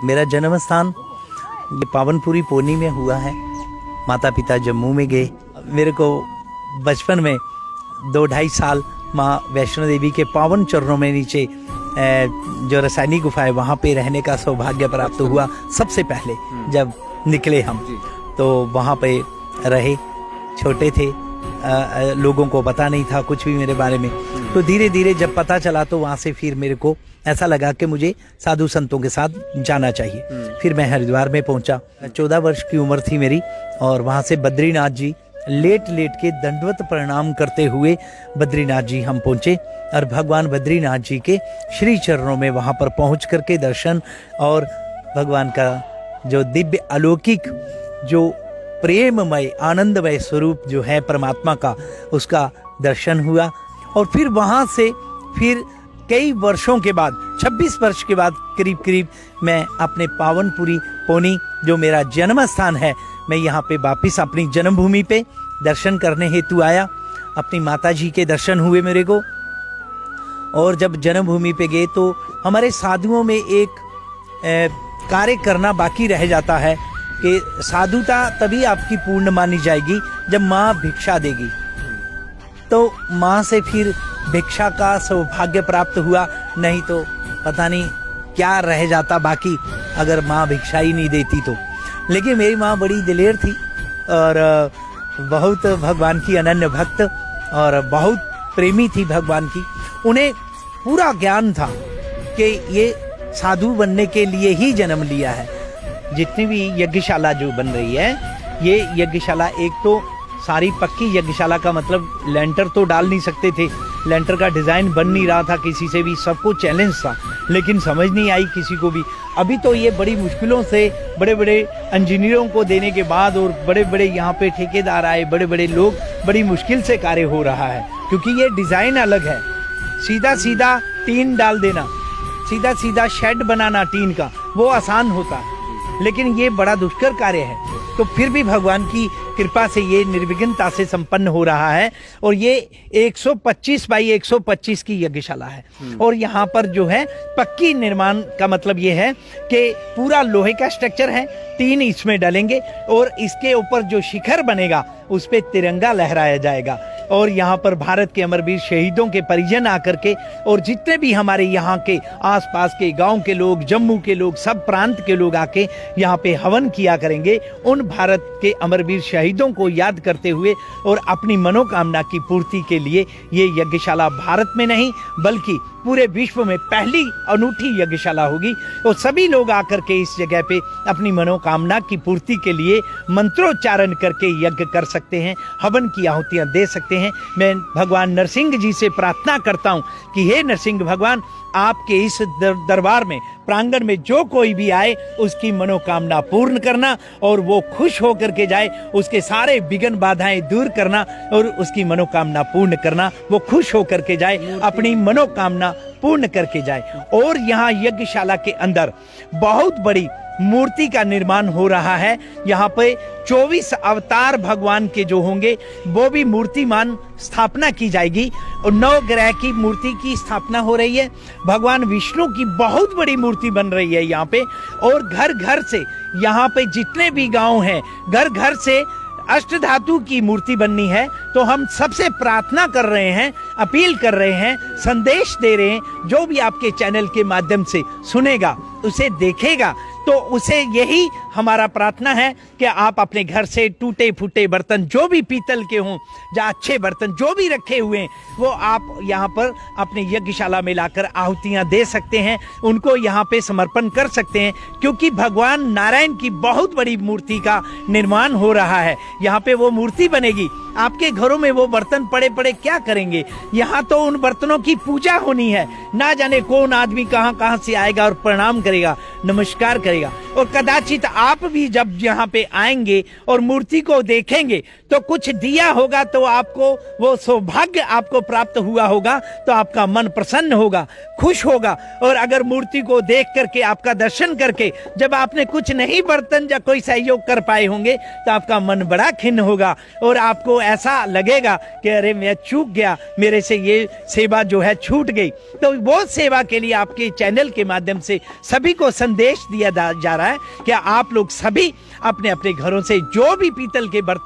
मेरा जन्म स्थान ये पावनपुरी पोनी में हुआ है। माता पिता जम्मू में गए। मेरे को बचपन में 2-2.5 साल माँ वैष्णो देवी के पावन चरणों में नीचे जो रसायनी गुफा है वहाँ पे रहने का सौभाग्य प्राप्त हुआ। सबसे पहले जब निकले हम तो वहाँ पे रहे। छोटे थे, लोगों को पता नहीं था कुछ भी मेरे बारे में। तो धीरे धीरे जब पता चला तो वहाँ से फिर मेरे को ऐसा लगा कि मुझे साधु संतों के साथ जाना चाहिए। फिर मैं हरिद्वार में पहुंचा। 14 वर्ष की उम्र थी मेरी और वहाँ से बद्रीनाथ जी लेट लेट के दंडवत प्रणाम करते हुए बद्रीनाथ जी हम पहुंचे और भगवान बद्रीनाथ जी के श्री चरणों में वहाँ पर पहुँच करके दर्शन और भगवान का जो दिव्य अलौकिक जो प्रेममय आनंदमय स्वरूप जो है परमात्मा का, उसका दर्शन हुआ। और फिर वहाँ से फिर कई वर्षों के बाद 26 वर्ष के बाद करीब करीब मैं अपने पावनपुरी पोनी जो मेरा जन्म स्थान है, मैं यहाँ पे वापिस अपनी जन्मभूमि पे दर्शन करने हेतु आया। अपनी माता जी के दर्शन हुए मेरे को। और जब जन्मभूमि पे गए तो हमारे साधुओं में एक कार्य करना बाकी रह जाता है कि साधुता तभी आपकी पूर्ण मानी जाएगी जब माँ भिक्षा देगी। तो माँ से फिर भिक्षा का सौभाग्य प्राप्त हुआ, नहीं तो पता नहीं क्या रह जाता बाकी अगर माँ भिक्षा ही नहीं देती तो। लेकिन मेरी माँ बड़ी दिलेर थी और बहुत भगवान की अनन्य भक्त और बहुत प्रेमी थी भगवान की। उन्हें पूरा ज्ञान था कि ये साधु बनने के लिए ही जन्म लिया है। जितनी भी यज्ञशाला जो बन रही है, ये यज्ञशाला एक तो सारी पक्की यज्ञशाला का मतलब लेंटर तो डाल नहीं सकते थे, लेंटर का डिज़ाइन बन नहीं रहा था किसी से भी, सबको चैलेंज था, लेकिन समझ नहीं आई किसी को भी। अभी तो ये बड़ी मुश्किलों से बड़े बड़े इंजीनियरों को देने के बाद और बड़े बड़े यहाँ पे ठेकेदार आए, बड़े बड़े लोग, बड़ी मुश्किल से कार्य हो रहा है क्योंकि ये डिज़ाइन अलग है। सीधा सीधा टीन डाल देना, सीधा सीधा शेड बनाना टीन का, वो आसान होता है, लेकिन ये बड़ा दुष्कर कार्य है। तो फिर भी भगवान की कृपा से ये निर्विघ्नता से संपन्न हो रहा है। और ये 125 बाई 125 की यज्ञशाला है। और यहाँ पर जो है पक्की निर्माण का मतलब ये है कि पूरा लोहे का स्ट्रक्चर है, 3 इसमें डलेंगे और इसके ऊपर जो शिखर बनेगा उस पे तिरंगा लहराया जाएगा। और यहाँ पर भारत के अमरवीर शहीदों के परिजन आकर के और जितने भी हमारे यहाँ के आसपास के गांव के लोग, जम्मू के लोग, सब प्रांत के लोग आके यहाँ पे हवन किया करेंगे उन भारत के अमरवीर शहीदों को याद करते हुए और अपनी मनोकामना की पूर्ति के लिए। ये यज्ञशाला भारत में नहीं बल्कि पूरे विश्व में पहली अनूठी यज्ञशाला होगी और सभी लोग आकर के इस जगह पे अपनी मनोकामना की पूर्ति के लिए मंत्रोच्चारण करके यज्ञ कर सकते हैं, हवन की आहुतियां दे सकते हैं। मैं भगवान नरसिंह जी से प्रार्थना करता हूं कि हे नरसिंह भगवान, आपके इस दरबार में प्रांगण में जो कोई भी आए उसकी मनोकामना पूर्ण करना और वो खुश होकर के जाए, उसके सारे विघ्न बाधाएं दूर करना और उसकी मनोकामना पूर्ण करना, वो खुश होकर के जाए, अपनी मनोकामना पूर्ण करके जाए। और यहाँ यज्ञशाला के अंदर बहुत बड़ी मूर्ति का निर्माण हो रहा है। यहाँ पे 24 अवतार भगवान के जो होंगे वो भी मूर्तिमान स्थापना की जाएगी और 9 ग्रह की मूर्ति की स्थापना हो रही है। भगवान विष्णु की बहुत बड़ी मूर्ति बन रही है यहाँ पे। और घर घर से यहाँ पे जितने भी गांव हैं, घर घर से अष्टधातु की मूर्ति बननी है। तो हम सबसे प्रार्थना कर रहे हैं, अपील कर रहे हैं, संदेश दे रहे हैं, जो भी आपके चैनल के माध्यम से सुनेगा, उसे देखेगा, तो उसे यही हमारा प्रार्थना है कि आप अपने घर से टूटे फूटे बर्तन जो भी पीतल के हों या अच्छे बर्तन जो भी रखे हुए हैं वो आप यहाँ पर अपने यज्ञशाला में लाकर आहुतियाँ दे सकते हैं, उनको यहाँ पे समर्पण कर सकते हैं। क्योंकि भगवान नारायण की बहुत बड़ी मूर्ति का निर्माण हो रहा है। यहाँ पे वो मूर्ति बनेगी। आपके घरों में वो बर्तन पड़े पड़े क्या करेंगे? यहाँ तो उन बर्तनों की पूजा होनी है। ना जाने कौन आदमी कहाँ कहाँ से आएगा और प्रणाम करेगा, नमस्कार करेगा। और कदाचित आप भी जब यहाँ पे आएंगे और मूर्ति को देखेंगे तो कुछ दिया होगा तो आपको वो सौभाग्य आपको प्राप्त हुआ होगा, तो आपका मन प्रसन्न होगा, खुश होगा। और अगर मूर्ति को देख करके, आपका दर्शन करके जब आपने कुछ नहीं बर्तन या कोई सहयोग कर पाए होंगे तो आपका मन बड़ा खिन्न होगा और आपको ऐसा लगेगा कि अरे मैं चूक गया, मेरे से ये सेवा जो है छूट गई। तो वो सेवा के लिए आपके चैनल के माध्यम से सभी को संदेश दिया जा रहा है कि आप लोग सभी अपने अपने घरों से जो भी पीतल के बर्तन